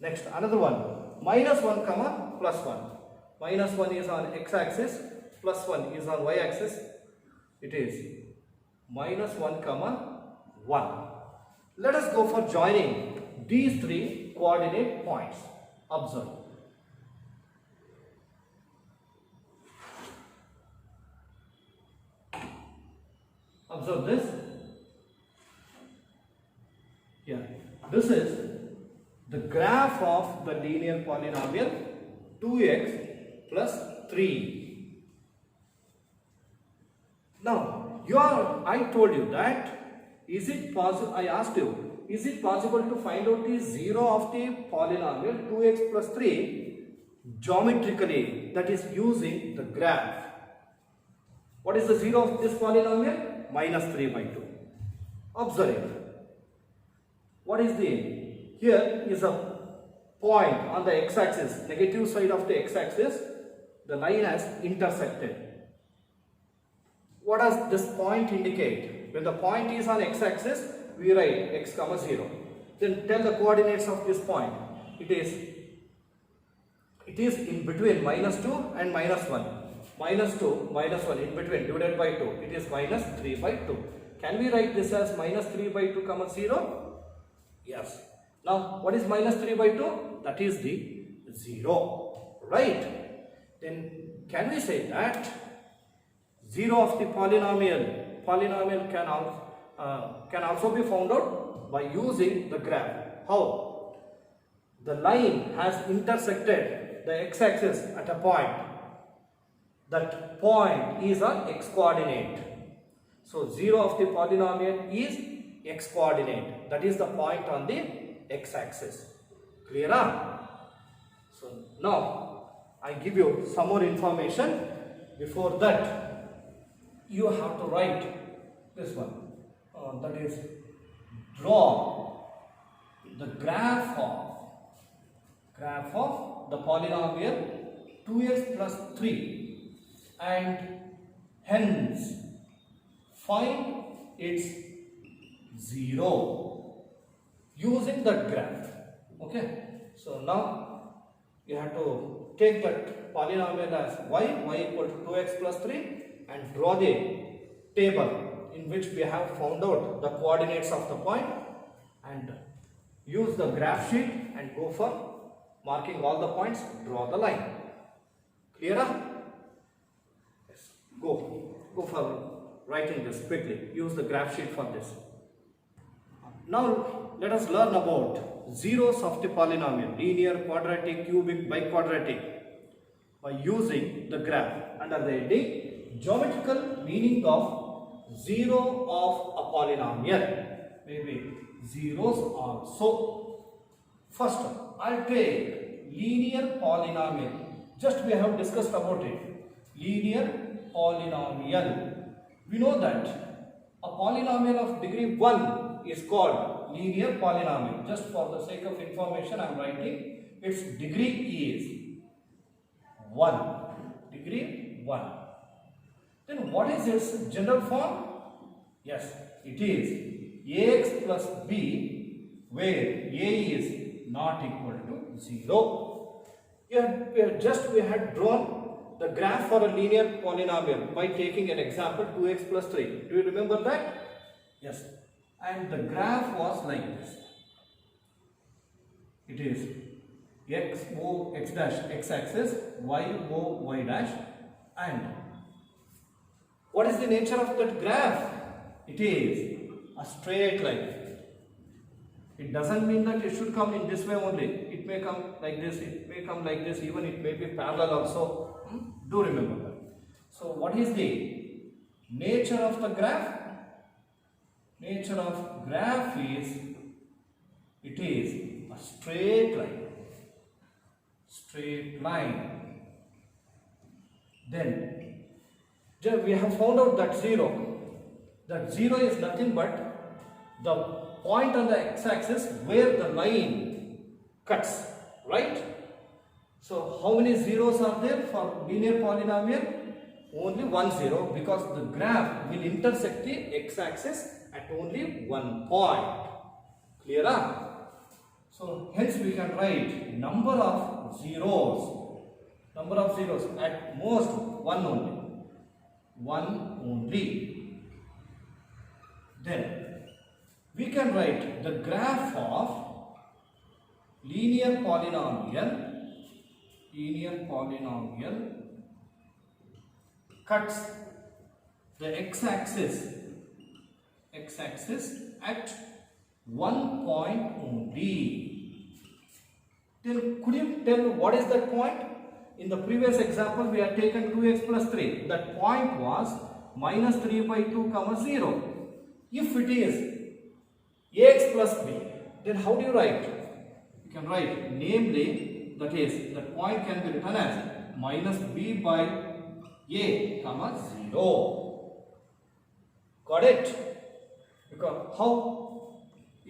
Next, another one, minus 1, comma plus 1. Minus 1 is on x-axis, plus 1 is on y-axis. It is minus 1, comma 1. Let us go for joining these three coordinate points. Observe. Observe this. Here, this is the graph of the linear polynomial 2x plus 3. Now, I told you that, is it possible, I asked you, is it possible to find out the 0 of the polynomial 2x plus 3 geometrically, that is using the graph? What is the 0 of this polynomial? Minus 3 by 2. Observe it. What is the, here is a point on the x-axis, negative side of the x-axis, the line has intersected. What does this point indicate? When the point is on x-axis, we write x comma 0. Then tell the coordinates of this point. It is in between minus 2 and minus 1. Minus 2, minus 1 in between, divided by 2. It is minus 3 by 2. Can we write this as minus 3 by 2 comma 0? Yes. Now, what is minus 3 by 2? That is the 0. Right? Then, can we say that 0 of the polynomial can also be found out by using the graph. How? The line has intersected the x-axis at a point. That point is an x-coordinate. So, 0 of the polynomial is x-coordinate. That is the point on the x-axis. Clear? So, now I give you some more information. Before that, you have to write this one. That is, draw the graph of the polynomial 2x plus 3 and hence find its 0 using that graph. Okay, so now you have to take that polynomial as y equal to 2x plus 3 and draw the table in which we have found out the coordinates of the point and use the graph sheet and go for marking all the points, draw the line. Clear? Yes. Go for writing this quickly. Use the graph sheet for this. Now let us learn about zeros of the polynomial, linear, quadratic, cubic, biquadratic, by using the graph under the heading geometrical meaning of zero of a polynomial. Maybe zeros also. First, I'll take linear polynomial. Just we have discussed about it. Linear polynomial. We know that a polynomial of degree 1 is called linear polynomial. Just for the sake of information, I am writing its degree is 1. Degree 1. Then what is its general form? Yes, it is ax plus b, where a is not equal to 0. We had drawn the graph for a linear polynomial by taking an example 2x plus 3. Do you remember that? Yes. And the graph was like this. It is x o x dash x axis, y o y dash, and what is the nature of that graph? It is a straight line. It doesn't mean that it should come in this way only. It may come like this, it may come like this, even it may be parallel also. Do remember that. So what is the nature of the graph? Nature of graph is, it is a straight line. Straight line. Then we have found out that 0. That 0 is nothing but the point on the x-axis where the line cuts, right? So how many zeros are there for linear polynomial? Only 1 0, because the graph will intersect the x-axis at only one point. Clear? So hence we can write number of zeros. Number of zeros at most 1 only. 1 only. Then we can write the graph of linear polynomial. Linear polynomial cuts the x-axis at one point only. Then could you tell what is that point? In the previous example we had taken 2x plus 3. That point was minus 3 by 2 comma 0. If it is ax plus b, then how do you write? You can write, namely, that is, that point can be written as minus b by a comma 0. Got it? Because how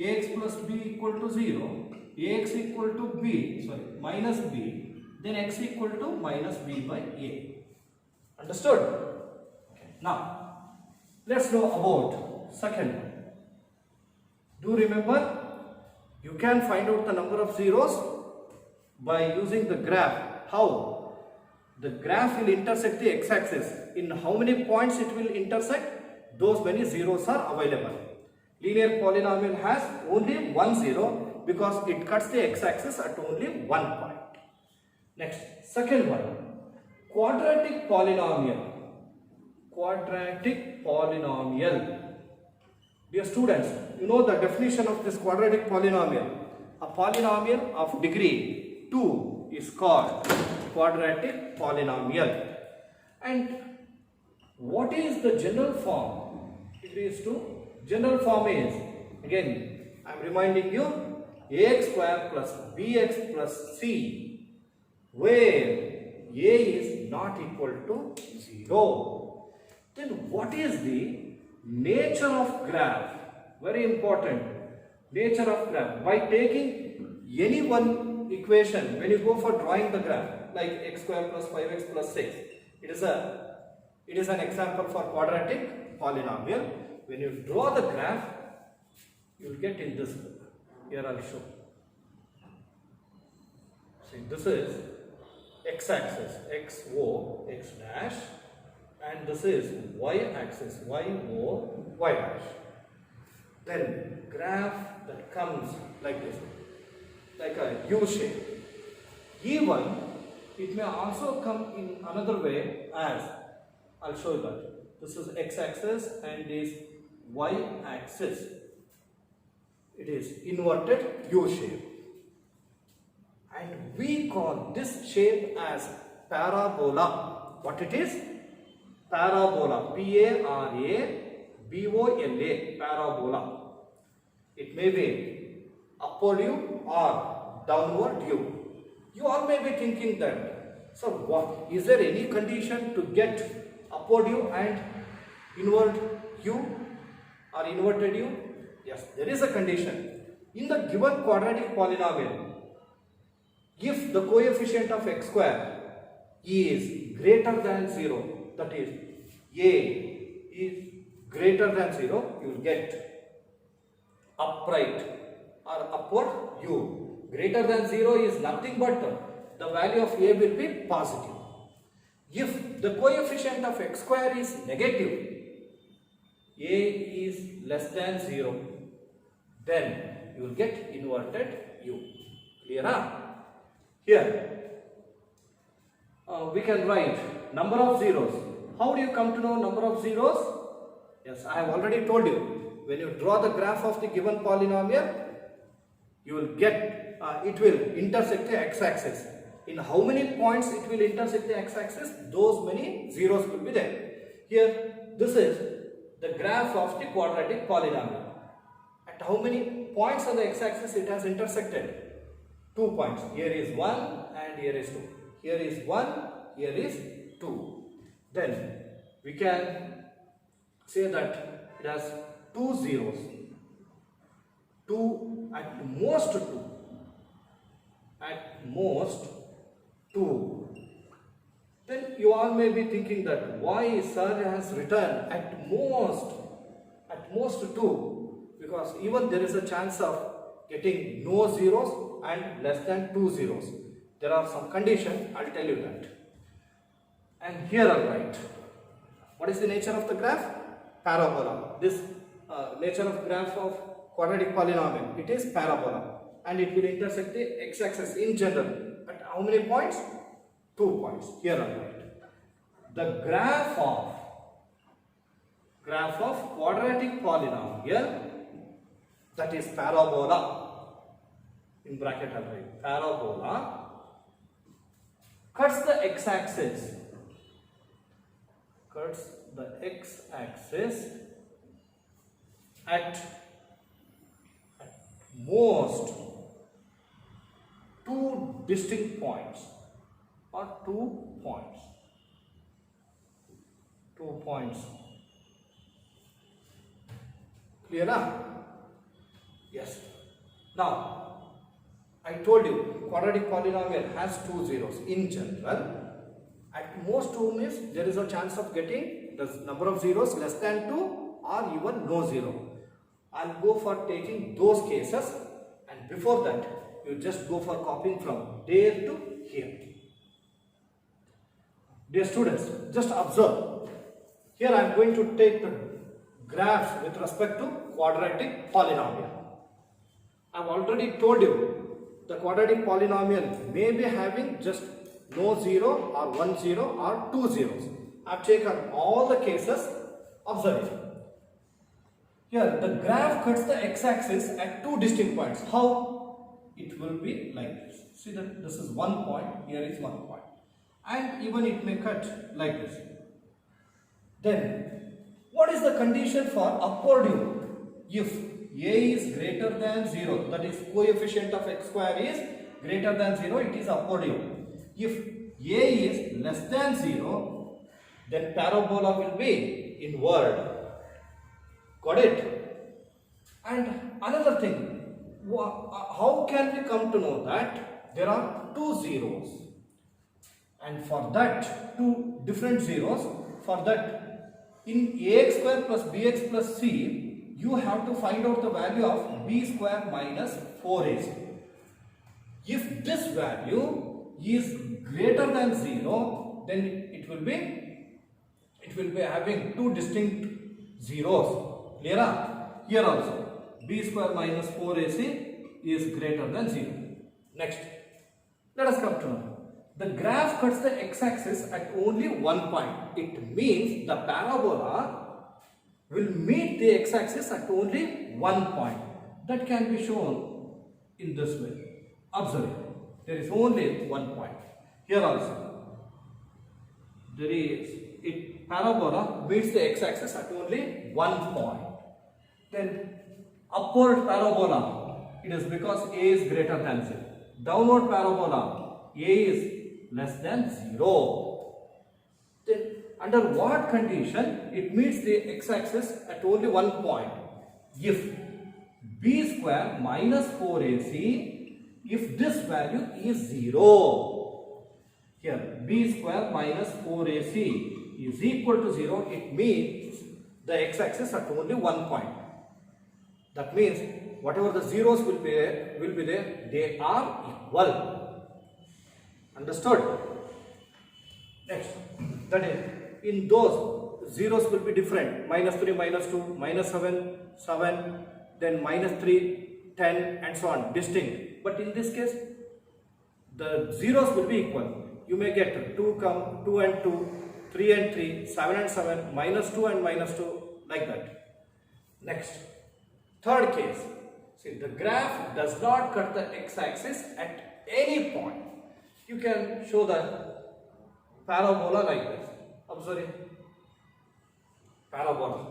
ax plus b equal to 0, ax equal to b, sorry, minus b, then x equal to minus b by a. Understood? Okay. Now, let's know about second one. Do remember, you can find out the number of zeros by using the graph. How? The graph will intersect the x-axis. In how many points it will intersect? Those many zeros are available. Linear polynomial has only 1 0 because it cuts the x-axis at only 1 point. Next, second one, quadratic polynomial. Quadratic polynomial. Dear students, you know the definition of this quadratic polynomial. A polynomial of degree 2 is called quadratic polynomial. And what is the general form? Degrees 2. General form is, again, I am reminding you, ax square plus bx plus c, where a is not equal to 0. Then what is the nature of graph? Very important. Nature of graph. By taking any one equation, when you go for drawing the graph, like x square plus 5x plus 6, it is an example for quadratic polynomial. When you draw the graph, you will get in this book. Here I will show. See, this is x-axis, xo, x dash, and this is y-axis, yo, y dash. Then graph that comes like this, like a U shape. Even it may also come in another way as, I'll show you that. This is x-axis and is y-axis. It is inverted U shape. And we call this shape as parabola. What it is? Parabola. P-A-R-A-B-O-L-A. Parabola. It may be upward U or downward U. You all may be thinking that, so what? Is there any condition to get upward U and inward U or inverted U? Yes, there is a condition. In the given quadratic polynomial, if the coefficient of x square is greater than 0, that is a is greater than 0, you will get upright or upward u. Greater than 0 is nothing but the value of a will be positive. If the coefficient of x square is negative, a is less than 0, then you will get inverted u. Clear? Here, we can write number of zeros. How do you come to know number of zeros? Yes, I have already told you. When you draw the graph of the given polynomial, you will get, it will intersect the x-axis. In how many points it will intersect the x-axis, those many zeros will be there. Here, this is the graph of the quadratic polynomial. At how many points on the x-axis it has intersected? 2 points. Here is 1 and here is 2. Here is 1, here is 2. Then we can say that it has 2 zeros. 2, at most 2. At most 2. Then you all may be thinking that why sir has written at most 2, because even there is a chance of getting no zeros and less than 2 zeros. There are some conditions, I'll tell you that. And here I'll write. What is the nature of the graph? Parabola. This nature of graph of quadratic polynomial, it is parabola. And it will intersect the x-axis in general. At how many points? 2 points. Here I'll write. The graph of quadratic polynomial, that is parabola. In bracket I'll write parabola, cuts the x-axis, at most 2 distinct points or 2 points. 2 points. Clear now? Yes. Now, I told you quadratic polynomial has 2 zeros in general. At most 2 means there is a chance of getting the number of zeros less than 2 or even no zero. I'll go for taking those cases, and before that you just go for copying from there to here. Dear students, just observe. Here I am going to take the graphs with respect to quadratic polynomial. I have already told you the quadratic polynomial may be having just no zero or 1 0 or 2 zeros. I have taken all the cases. Observe it. Here the graph cuts the x-axis at 2 distinct points. How? It will be like this. See that this is 1 point, here is 1 point. And even it may cut like this. Then, what is the condition for upward U? If a is greater than 0, that is coefficient of x square is greater than 0, it is upward U. If a is less than 0, then parabola will be inward. Got it? And another thing, how can we come to know that there are two zeros? And for that, two different zeros, for that in ax square plus bx plus c, you have to find out the value of b square minus 4ac. If this value is greater than 0, then it will be having two distinct zeros. Clear? Here also, b square minus 4ac is greater than 0. Next, let us come to know. The graph cuts the x-axis at only one point. It means the parabola will meet the x-axis at only one point. That can be shown in this way. Observe, there is only one point. Here also, there is parabola meets the x-axis at only one point. Then upward parabola, it is because a is greater than 0. Downward parabola, a is less than 0. Then under what condition it meets the x-axis at only one point? If b square minus 4ac, if this value is 0. Here b square minus 4ac is equal to 0, it means the x-axis at only one point. That means whatever the zeros will be there, they are equal. Understood? Next, that is, in those zeros will be different. Minus 3, minus 2, minus 7, 7, then minus 3, 10 and so on, distinct. But in this case, the zeros will be equal. You may get 2 and 2, 3 and 3, 7 and 7, minus 2 and minus 2, like that. Next, third case. See, the graph does not cut the x-axis at any point. You can show the parabola like this. Observe, parabola.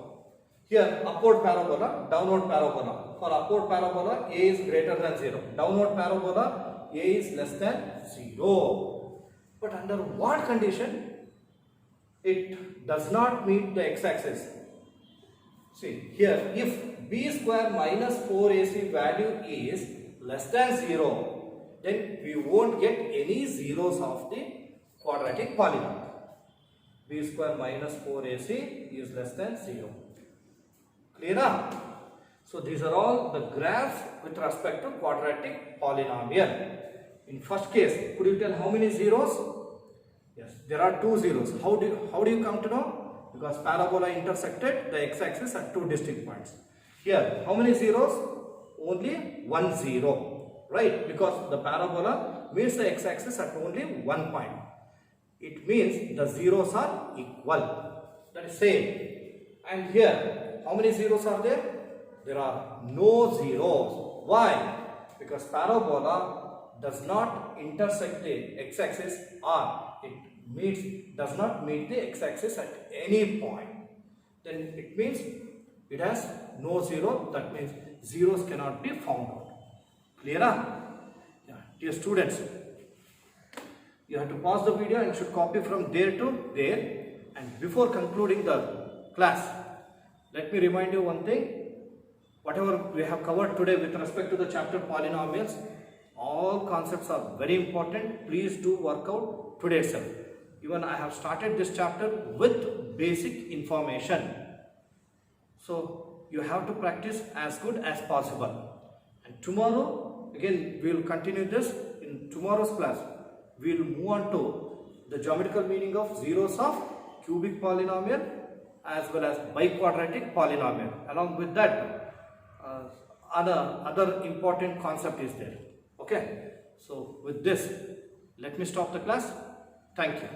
Here, upward parabola, downward parabola. For upward parabola, a is greater than 0. Downward parabola, a is less than 0. But under what condition it does not meet the x-axis? See, here, if b square minus 4ac value is less than 0, then we won't get any zeros of the quadratic polynomial. B square minus 4ac is less than 0. Clear? So these are all the graphs with respect to quadratic polynomial. In first case, could you tell how many zeros? Yes, there are two zeros. How do you come to know? Because parabola intersected the x-axis at two distinct points. Here, how many zeros? Only one zero. Right, because the parabola meets the x-axis at only one point. It means the zeros are equal. That is same. And here, how many zeros are there? There are no zeros. Why? Because parabola does not intersect the x-axis or it does not meet the x-axis at any point. Then it means it has no zero. That means zeros cannot be found out. Clear? Yeah. Dear students, you have to pause the video and should copy from there to there. And before concluding the class, let me remind you one thing. Whatever we have covered today with respect to the chapter polynomials, all concepts are very important. Please do work out today itself. Even I have started this chapter with basic information. So you have to practice as good as possible. And tomorrow, again, we will continue this. In tomorrow's class, we will move on to the geometrical meaning of zeros of cubic polynomial as well as biquadratic polynomial. Along with that, other important concept is there. Okay. So with this, let me stop the class. Thank you.